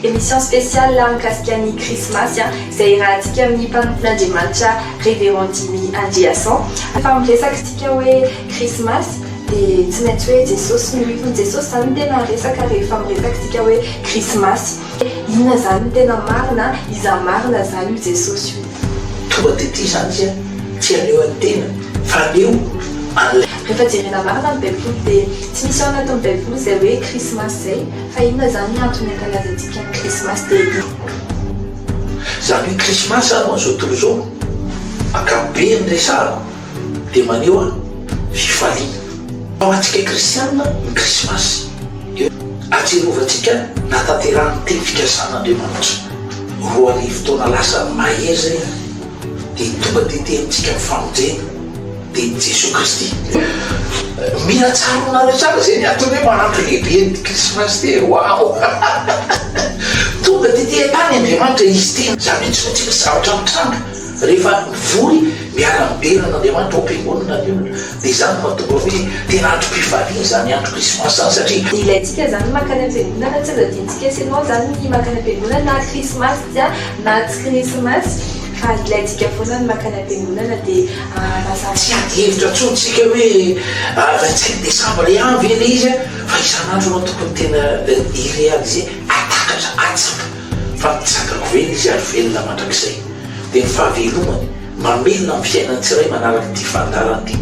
émission spéciale là mikasiky Christmas izay rahantsika amin'ny mpanompon'Andriamanitra Révérend Jimmy Andriasan. Efa miresaka tsika hoe Christmas dia tsy maintsy hoe Jesosy milivon'i Jesosy zany tena resaka rehefa miresaka tsika hoe Christmas. Inona zany tena marina, iza marina zany io Jesosy io. Tonga dia ity zany zay tsy aneo an-tena fa aneo rehefa jerena marina ny Baiboly dia tsy misy ao anatin'ny Baiboly izay hoe Christmas zay, fa inona zany antony ankalazatsika ny Christmas dia zany hoe Christmas moa zao tontolo zao ankapobeny resahana dia maneho fifaliana. Ao antsika kristianina ny Christmas ajerovantsika natanterahany teny fikasan'Andriamanitra roa ny fotoana lasa mahery zay dia tonga dia tenintsika mifamonjena dia Jesosy Kristy. Mila tsara anareo tsara zay ny atony hoe manampy lehibe ny Christmas dia wow tonga dia tia tany Andriamanitra izy tena zany hoe tsy maintsy zavatra mitranga rehefa mivory miara miberan'Andriamanitra ao am-piangonana dia zany mahatonga hoe tena andro mpifaliana zany andro Christmas zany satria ilayntsika zany makany am-piangonana tsy azadintsika sinon zany makany am-piangonana na Christmas na tsy Christmas fa ilayntsika foana ny makany am-piangonana dia tsy adihevitra tsontsika hoe 25 décembre avy eny izy fa isan'andro no tokony tena irealize atakatra atsaka fa mitsakako vely izy ary velona mandrakizay dia ny fahavelomany mamelona amin'ny fiainany tsiray manaraka ty fandarany ty